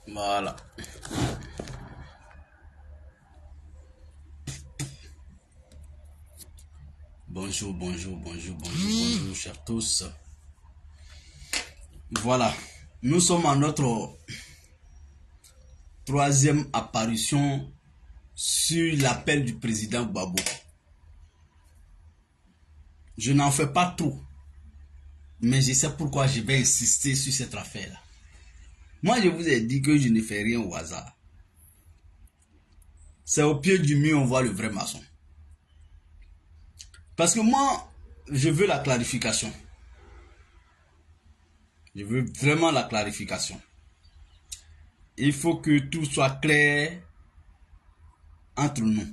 Voilà. Bonjour, bonjour, bonjour, bonjour, bonjour, chers tous. Voilà. Nous sommes à notre troisième apparition sur l'appel du président Gbagbo. Je n'en fais pas trop, mais je sais pourquoi je vais insister sur cette affaire-là. Moi, je vous ai dit que je ne fais rien au hasard. C'est au pied du mur on voit le vrai maçon. Parce que moi, je veux la clarification. Je veux vraiment la clarification. Il faut que tout soit clair entre nous.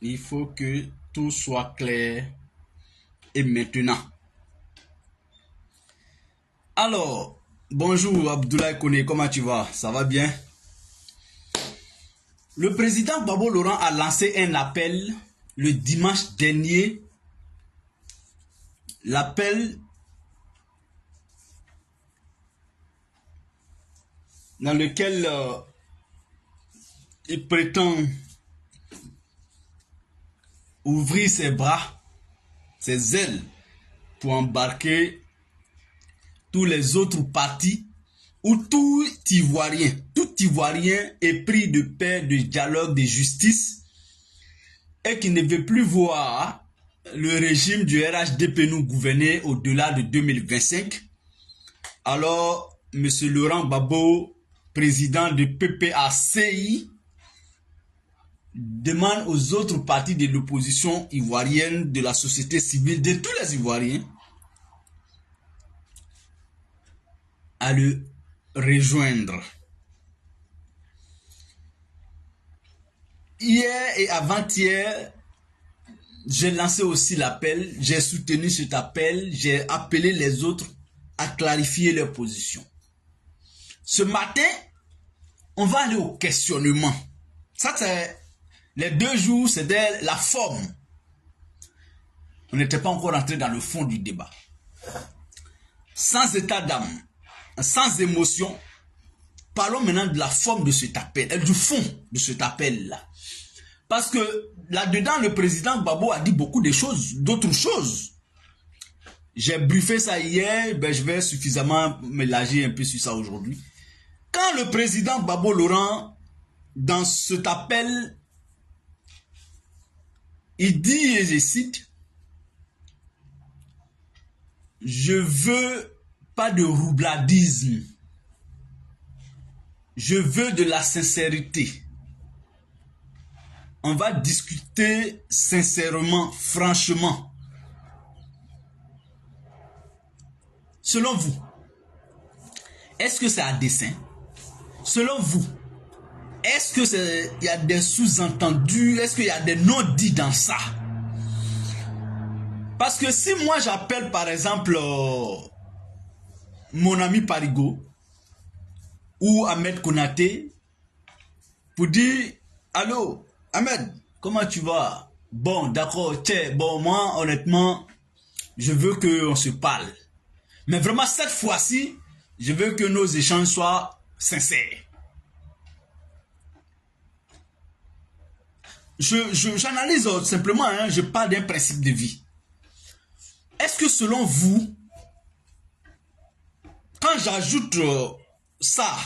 Il faut que tout soit clair et maintenant. Alors, bonjour Abdoulaye Kone, comment tu vas? Ça va bien? Le président Gbagbo Laurent a lancé un appel le dimanche dernier. L'appel dans lequel il prétend ouvrir ses bras, ses ailes, pour embarquer tous les autres partis où tout Ivoirien est pris de paix, de dialogue, de justice et qui ne veut plus voir le régime du RHDP nous gouverner au-delà de 2025. Alors, M. Laurent Gbagbo, président de PPACI, demande aux autres partis de l'opposition ivoirienne, de la société civile, de tous les Ivoiriens, à le rejoindre. Hier et avant-hier, j'ai lancé aussi l'appel, j'ai soutenu cet appel, j'ai appelé les autres à clarifier leur position. Ce matin, on va aller au questionnement. Ça, c'est les 2 jours, c'était la forme. On n'était pas encore entré dans le fond du débat. Sans état d'âme, sans émotion, parlons maintenant de la forme de cet appel, du fond de cet appel-là. Parce que là-dedans, le président Gbagbo a dit beaucoup de choses, d'autres choses. J'ai briefé ça hier, ben je vais suffisamment m'élargir un peu sur ça aujourd'hui. Quand le président Gbagbo Laurent, dans cet appel, il dit, et je cite, « Je veux pas de roubladisme. Je veux de la sincérité. On va discuter sincèrement, franchement. Selon vous, est-ce que c'est à dessein? Selon vous, est-ce que il y a des sous-entendus? Est-ce qu'il y a des non-dits dans ça? Parce que si moi j'appelle par exemple mon ami Parigo ou Ahmed Konaté pour dire « Allô, Ahmed, comment tu vas? Bon, d'accord, tiens, bon, moi, honnêtement, je veux qu'on se parle. Mais vraiment, cette fois-ci, je veux que nos échanges soient sincères. » J'analyse simplement, hein, je parle d'un principe de vie. Est-ce que selon vous, quand j'ajoute ça,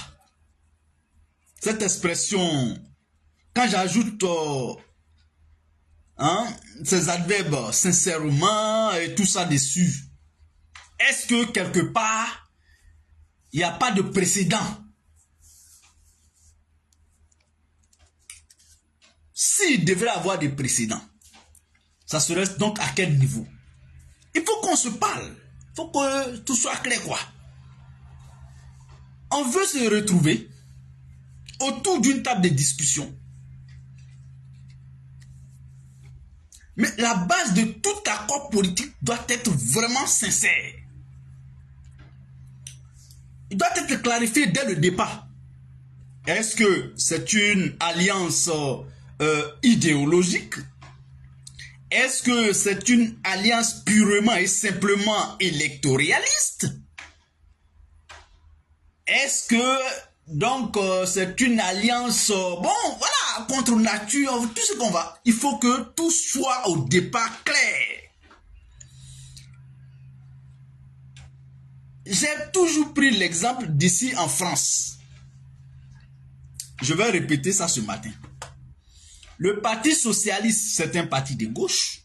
cette expression, quand j'ajoute ces adverbes sincèrement et tout ça dessus, est-ce que quelque part, il n'y a pas de précédent? S'il devrait avoir des précédents, ça serait donc à quel niveau? Il faut qu'on se parle. Il faut que tout soit clair, quoi. On veut se retrouver autour d'une table de discussion Mais la base de tout accord politique doit être vraiment sincère. Il doit être clarifié dès le départ. Est-ce que c'est une alliance idéologique? Est-ce que c'est une alliance purement et simplement électoraliste? Est-ce que donc c'est une alliance bon voilà contre nature, tout ce qu'on va. Il faut que tout soit au départ clair. J'ai toujours pris l'exemple d'ici en France. Je vais répéter ça ce matin. Le Parti socialiste, c'est un parti de gauche.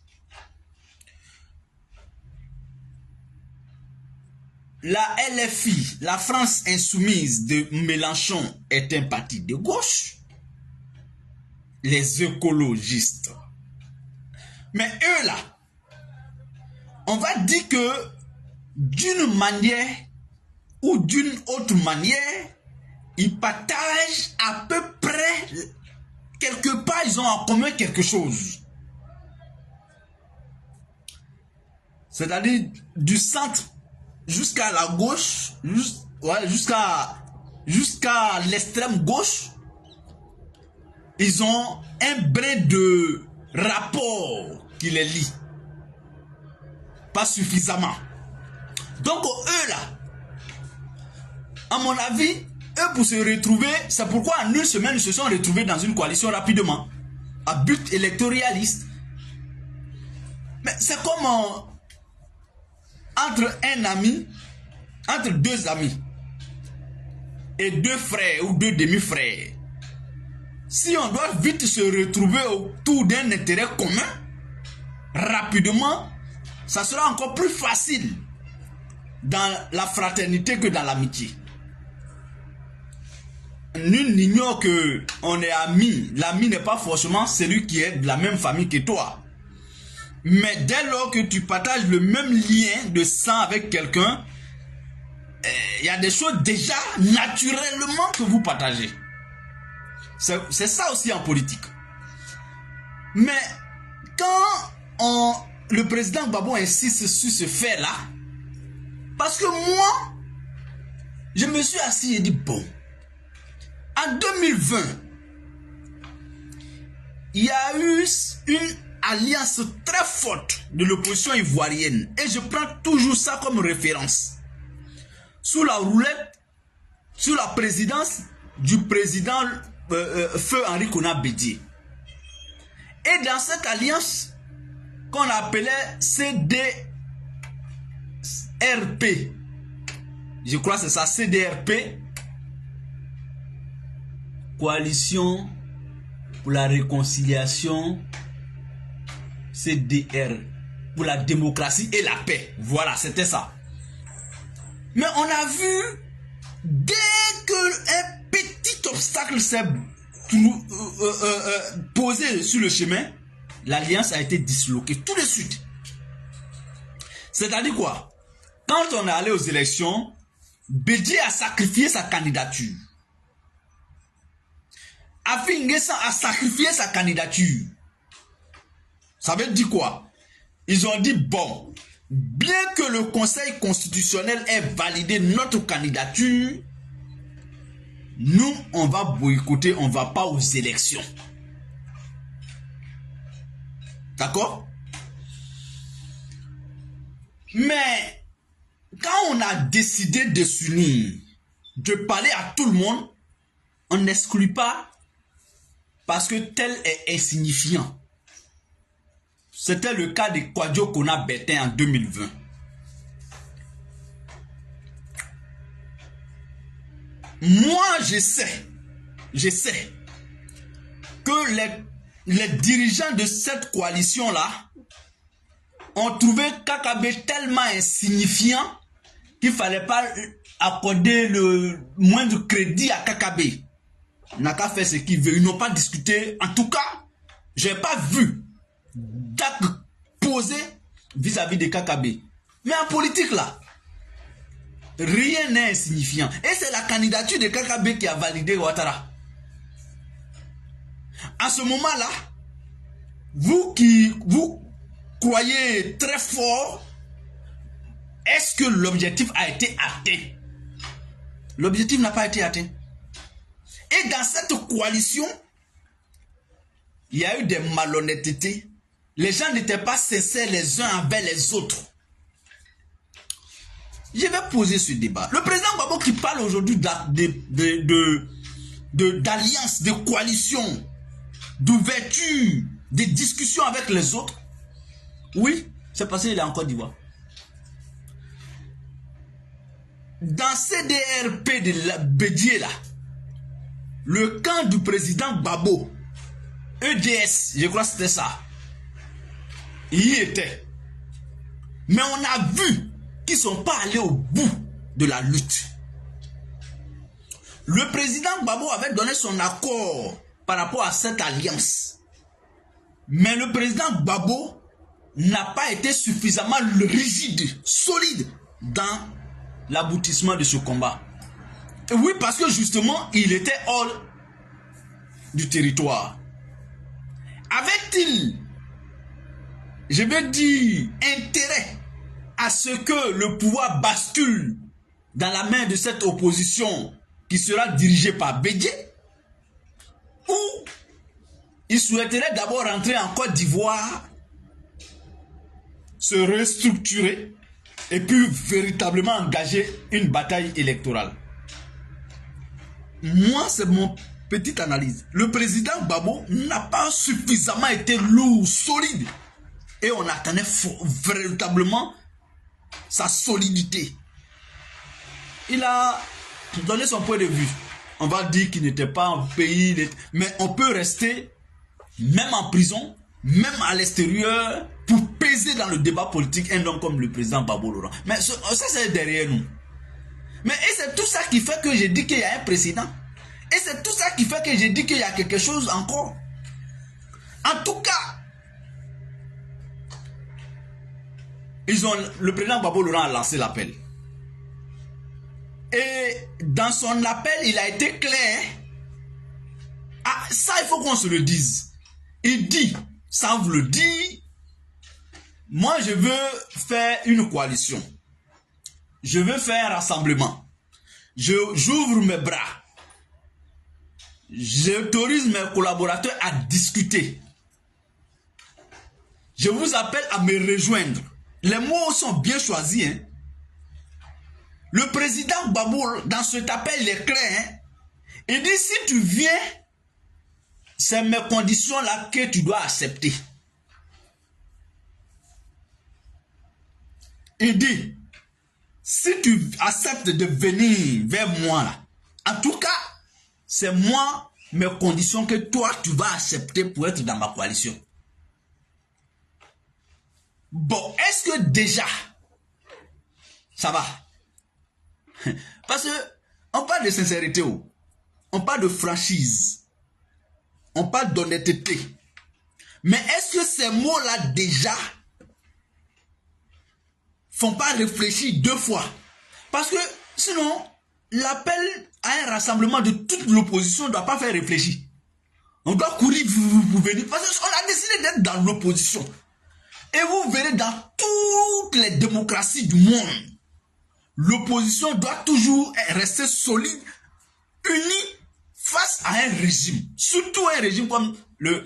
La LFI, la France insoumise de Mélenchon, est un parti de gauche. Les écologistes. Mais eux là, on va dire que d'une manière ou d'une autre manière, ils partagent à peu près, quelque part, ils ont en commun quelque chose. C'est-à-dire du centre jusqu'à la gauche, jusqu'à l'extrême gauche, ils ont un brin de rapport qui les lie. Pas suffisamment. Donc eux là, à mon avis, eux pour se retrouver, c'est pourquoi en une semaine ils se sont retrouvés dans une coalition rapidement, à but électoraliste. Mais c'est comme entre un ami, entre deux amis et deux frères ou deux demi-frères. Si on doit vite se retrouver autour d'un intérêt commun, rapidement, ça sera encore plus facile dans la fraternité que dans l'amitié. Nul n'ignore que on est amis. L'ami n'est pas forcément celui qui est de la même famille que toi. Mais dès lors que tu partages le même lien de sang avec quelqu'un, il y a des choses déjà naturellement que vous partagez. C'est ça aussi en politique. Mais quand le président Gbagbo insiste sur ce fait-là, parce que moi, je me suis assis et dit, bon, en 2020, il y a eu une alliance très forte de l'opposition ivoirienne. Et je prends toujours ça comme référence. Sous la roulette, sous la présidence du président Feu Henri Konan Bédié. Et dans cette alliance qu'on appelait CDRP, je crois que c'est ça, CDRP, Coalition pour la réconciliation, CDR, pour la démocratie et la paix. Voilà, c'était ça. Mais on a vu, dès qu'un petit obstacle s'est posé sur le chemin, l'alliance a été disloquée tout de suite. C'est-à-dire quoi? Quand on est allé aux élections, Bédié a sacrifié sa candidature. Afin N'Guessan a sacrifié sa candidature. Ça veut dire quoi? Ils ont dit, bon, bien que le Conseil constitutionnel ait validé notre candidature, nous, on va boycotter, on ne va pas aux élections. D'accord? Mais quand on a décidé de s'unir, de parler à tout le monde, on n'exclut pas parce que tel est insignifiant. C'était le cas de Kwadjo Konan Bertin en 2020. Moi, je sais que les dirigeants de cette coalition-là ont trouvé Kakabe tellement insignifiant qu'il ne fallait pas accorder le moindre crédit à Kakabe. Il n'a qu'à faire ce qu'il veut. Ils n'ont pas discuté. En tout cas, je n'ai pas vu d'acte posé vis-à-vis de Kakabe. Mais en politique, là, rien n'est insignifiant. Et c'est la candidature de Kakabe qui a validé Ouattara. À ce moment-là, vous croyez très fort, est-ce que l'objectif a été atteint? L'objectif n'a pas été atteint. Et dans cette coalition, il y a eu des malhonnêtetés. Les gens n'étaient pas sincères les uns avec les autres. Je vais poser ce débat. Le président Gbagbo qui parle aujourd'hui d'alliance, de coalition, d'ouverture, de discussion avec les autres. Oui, c'est parce qu'il est en Côte d'Ivoire. Dans CDRP de Bédié là, le camp du président Gbagbo, EDS, je crois que c'était ça, il y était. Mais on a vu qu'ils ne sont pas allés au bout de la lutte. Le président Gbagbo avait donné son accord par rapport à cette alliance. Mais le président Gbagbo n'a pas été suffisamment rigide, solide dans l'aboutissement de ce combat. Et oui, parce que justement, il était hors du territoire. Avait-il, je vais dire, intérêt à ce que le pouvoir bascule dans la main de cette opposition qui sera dirigée par Bédié? Ou il souhaiterait d'abord rentrer en Côte d'Ivoire, se restructurer et puis véritablement engager une bataille électorale? Moi, c'est mon petite analyse. Le président Gbagbo n'a pas suffisamment été lourd, solide. Et on attendait véritablement sa solidité. Il a donné son point de vue. On va dire qu'il n'était pas en pays, mais on peut rester, même en prison, même à l'extérieur, pour peser dans le débat politique un homme comme le président Gbagbo Laurent. Mais ça, c'est derrière nous. Mais c'est tout ça qui fait que j'ai dit qu'il y a un précédent. Et c'est tout ça qui fait que j'ai dit qu'il y a quelque chose encore. En tout cas, le président Gbagbo Laurent a lancé l'appel. Et dans son appel, il a été clair. Ah, ça, il faut qu'on se le dise. Il dit, sans vous le dire, moi je veux faire une coalition. Je veux faire un rassemblement. J'ouvre mes bras. J'autorise mes collaborateurs à discuter. Je vous appelle à me rejoindre. Les mots sont bien choisis. Hein? Le président Gbagbo, dans cet appel, il est clair. Hein? Il dit, si tu viens, c'est mes conditions-là que tu dois accepter. Il dit, si tu acceptes de venir vers moi, là, en tout cas, c'est moi, mes conditions que toi, tu vas accepter pour être dans ma coalition. Bon, est-ce que déjà, ça va? Parce que on parle de sincérité, on parle de franchise, on parle d'honnêteté. Mais est-ce que ces mots-là déjà font pas réfléchir deux fois? Parce que sinon, l'appel à un rassemblement de toute l'opposition ne doit pas faire réfléchir. On doit courir vous venir. Parce qu'on a décidé d'être dans l'opposition. Et vous verrez dans toutes les démocraties du monde, l'opposition doit toujours rester solide, unie face à un régime. Surtout un régime comme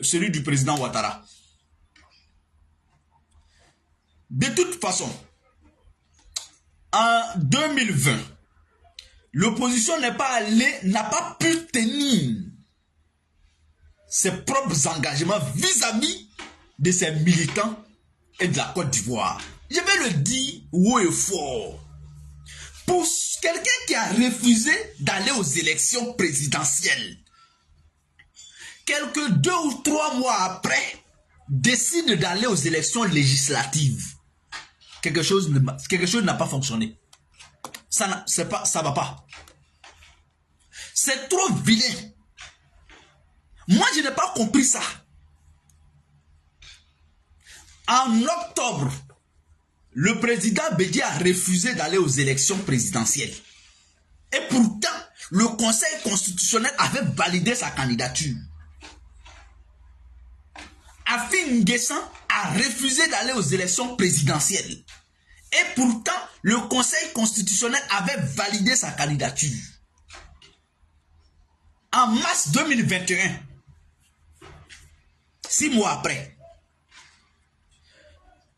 celui du président Ouattara. De toute façon, en 2020, l'opposition n'a pas pu tenir ses propres engagements vis-à-vis de ses militants et de la Côte d'Ivoire. Je vais le dire haut et fort. Pour quelqu'un qui a refusé d'aller aux élections présidentielles, quelques 2 ou 3 mois après, décide d'aller aux élections législatives. Quelque chose n'a pas fonctionné. Ça va pas. C'est trop vilain. Moi, je n'ai pas compris ça. En octobre, le président Bédié a refusé d'aller aux élections présidentielles. Et pourtant, le Conseil constitutionnel avait validé sa candidature. Afin Sassou Nguessan a refusé d'aller aux élections présidentielles. Et pourtant, le Conseil constitutionnel avait validé sa candidature. En mars 2021, 6 mois après,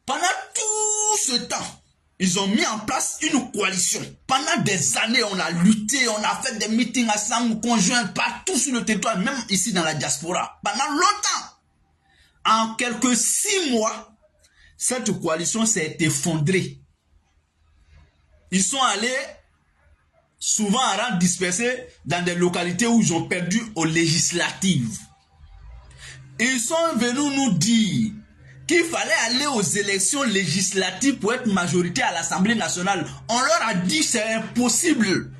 pendant tout ce temps, ils ont mis en place une coalition. Pendant des années, on a lutté, on a fait des meetings ensemble, conjoints, partout sur le territoire, même ici dans la diaspora. Pendant longtemps. En quelques 6 mois, cette coalition s'est effondrée. Ils sont allés souvent à rang dispersé dans des localités où ils ont perdu aux législatives. Ils sont venus nous dire qu'il fallait aller aux élections législatives pour être majorité à l'Assemblée nationale. On leur a dit c'est impossible.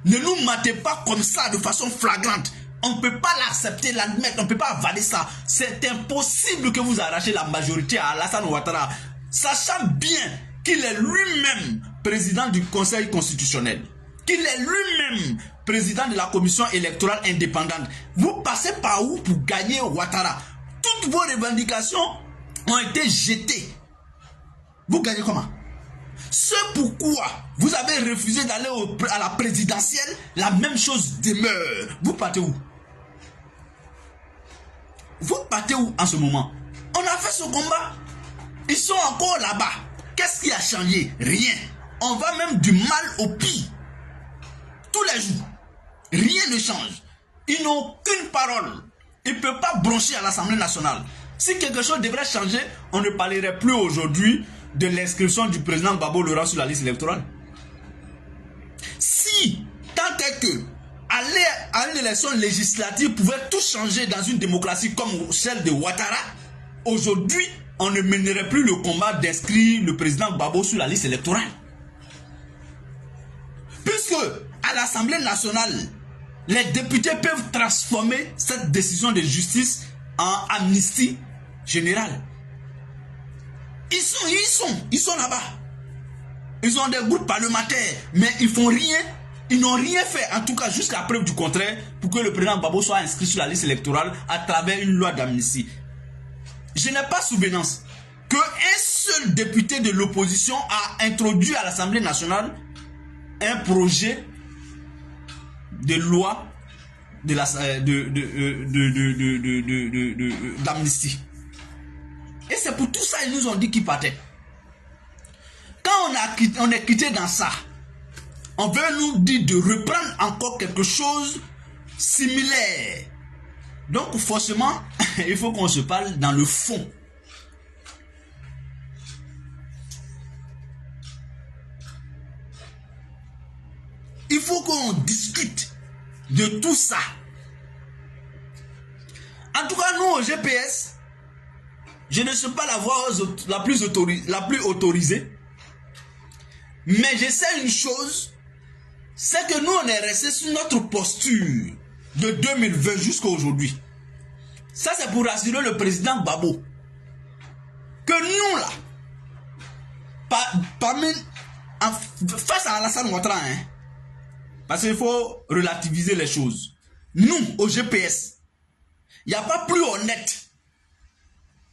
Ne nous matez pas comme ça de façon flagrante. On ne peut pas l'accepter, l'admettre, on ne peut pas avaler ça. C'est impossible que vous arrachiez la majorité à Alassane Ouattara, sachant bien qu'il est lui-même président du Conseil constitutionnel, qu'il est lui-même président de la commission électorale indépendante. Vous passez par où pour gagner Ouattara? Toutes vos revendications ont été jetées. Vous gagnez comment? C'est pourquoi vous avez refusé d'aller à la présidentielle. La même chose demeure. Vous partez où? Vous partez où en ce moment? On a fait ce combat. Ils sont encore là-bas. Qu'est-ce qui a changé? Rien. On va même du mal au pire. Tous les jours. Rien ne change. Ils n'ont aucune parole. Ils ne peuvent pas broncher à l'Assemblée nationale. Si quelque chose devrait changer, on ne parlerait plus aujourd'hui de l'inscription du président Gbagbo Laurent sur la liste électorale. Si tant est que aller à une élection législative pouvait tout changer dans une démocratie comme celle de Ouattara, aujourd'hui, on ne mènerait plus le combat d'inscrire le président Gbagbo sur la liste électorale. Puisque à l'Assemblée nationale, les députés peuvent transformer cette décision de justice en amnistie générale. Ils sont là-bas. Ils ont des groupes parlementaires, mais ils font rien. Ils n'ont rien fait, en tout cas jusqu'à preuve du contraire, pour que le président Gbagbo soit inscrit sur la liste électorale à travers une loi d'amnistie. Je n'ai pas souvenance qu'un seul député de l'opposition a introduit à l'Assemblée nationale un projet de loi d'amnistie. Et c'est pour tout ça qu'ils nous ont dit qu'ils partaient. Quand on est quitté dans ça, on veut nous dire de reprendre encore quelque chose similaire. Donc forcément, il faut qu'on se parle dans le fond. Il faut qu'on discute de tout ça. En tout cas, nous au GPS, je ne suis pas la voix la plus autorisée. Mais je sais une chose, c'est que nous on est resté sur notre posture de 2020 jusqu'à aujourd'hui. Ça c'est pour rassurer le président Gbagbo que nous là, face à Alassane Ouattara, parce qu'il faut relativiser les choses. Nous au GPS, il n'y a pas plus honnête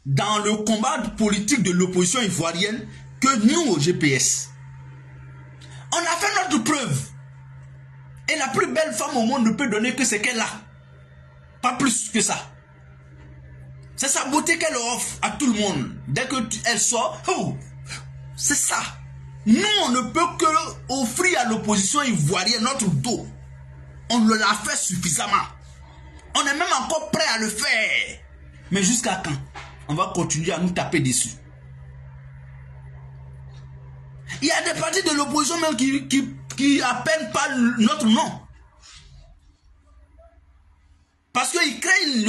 dans le combat politique de l'opposition ivoirienne que nous au GPS. On a fait notre preuve. Et la plus belle femme au monde ne peut donner que ce qu'elle a. Pas plus que ça. C'est sa beauté qu'elle offre à tout le monde. Dès qu'elle sort, oh, c'est ça. Nous, on ne peut que offrir à l'opposition ivoirienne notre dos. On l'a fait suffisamment. On est même encore prêt à le faire. Mais jusqu'à quand? On va continuer à nous taper dessus. Il y a des partis de l'opposition même qui appellent pas notre nom. Parce qu'ils craignent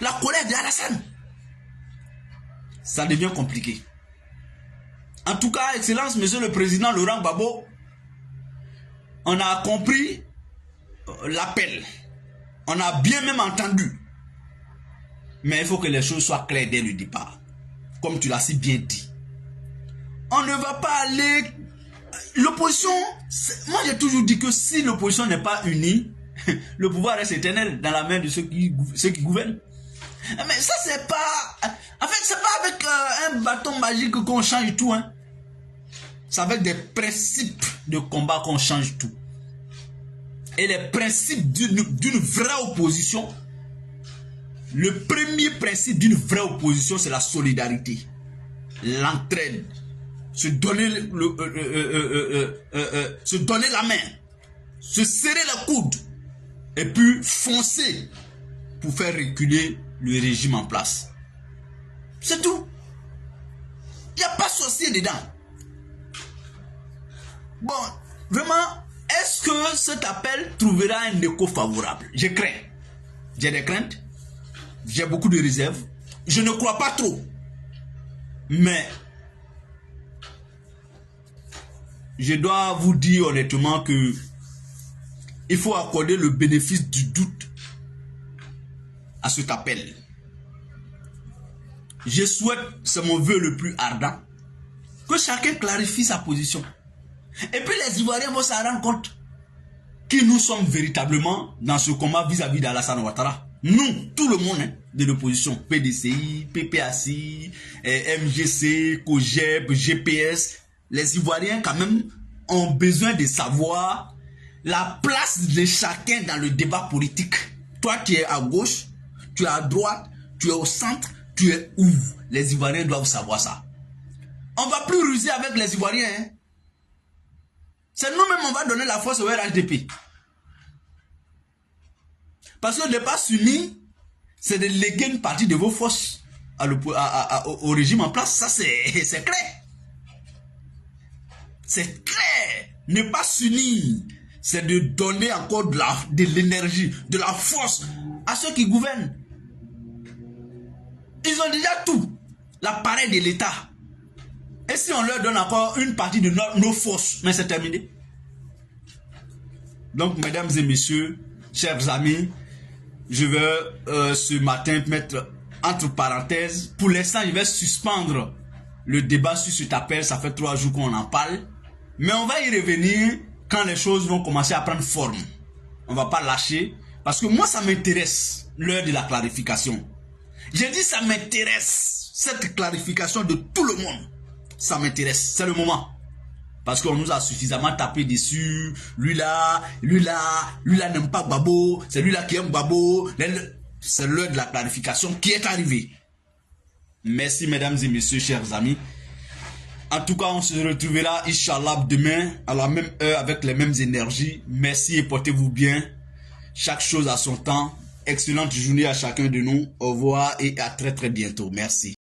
la colère d'Alassane. Ça devient compliqué. En tout cas, Excellence, Monsieur le Président Laurent Gbagbo, on a compris l'appel. On a bien même entendu. Mais il faut que les choses soient claires dès le départ. Comme tu l'as si bien dit. On ne va pas aller... L'opposition... Moi, j'ai toujours dit que si l'opposition n'est pas unie, le pouvoir reste éternel dans la main de ceux qui gouvernent. Mais ça, c'est pas... En fait, c'est pas avec un bâton magique qu'on change tout. Hein. C'est avec des principes de combat qu'on change tout. Et les principes d'une vraie opposition, le premier principe d'une vraie opposition, c'est la solidarité, l'entraide, se donner la main, se serrer la coude, et puis foncer pour faire reculer le régime en place. C'est tout. Il n'y a pas sorcier dedans. Bon, vraiment, est-ce que cet appel trouvera un écho favorable? Je crains. J'ai des craintes. J'ai beaucoup de réserves. Je ne crois pas trop. Mais je dois vous dire honnêtement que il faut accorder le bénéfice du doute à cet appel. Je souhaite, c'est mon vœu le plus ardent, que chacun clarifie sa position. Et puis les Ivoiriens vont s'en rendre compte qui nous sommes véritablement dans ce combat vis-à-vis d'Alassane Ouattara. Nous, tout le monde hein, de l'opposition, PDCI, PPACI, MGC, COGEP, GPS, les Ivoiriens quand même ont besoin de savoir la place de chacun dans le débat politique. Toi, tu es à gauche, tu es à droite, tu es au centre, tu es où? Les Ivoiriens doivent savoir ça. On ne va plus ruser avec les Ivoiriens. Hein. C'est nous-mêmes, on va donner la force au RHDP. Parce que ne pas s'unir, c'est de léguer une partie de vos forces au régime en place. Ça, c'est clair. C'est clair. Ne pas s'unir, c'est de donner encore de l'énergie, de la force à ceux qui gouvernent. Ils ont déjà tout. L'appareil de l'État. Et si on leur donne encore une partie de nos forces, mais c'est terminé. Donc, mesdames et messieurs, chers amis, je vais ce matin mettre entre parenthèses. Pour l'instant, je vais suspendre le débat sur cet appel. Ça fait 3 jours qu'on en parle. Mais on va y revenir quand les choses vont commencer à prendre forme. On ne va pas lâcher. Parce que moi, ça m'intéresse, l'heure de la clarification. J'ai dit ça m'intéresse, cette clarification de tout le monde. Ça m'intéresse, c'est le moment. Parce qu'on nous a suffisamment tapé dessus. Lui là n'aime pas Gbagbo. C'est lui là qui aime Gbagbo. C'est l'heure de la clarification qui est arrivée. Merci mesdames et messieurs, chers amis. En tout cas, on se retrouvera, Inch'Allah, demain, à la même heure, avec les mêmes énergies. Merci et portez-vous bien. Chaque chose à son temps. Excellente journée à chacun de nous. Au revoir et à très très bientôt. Merci.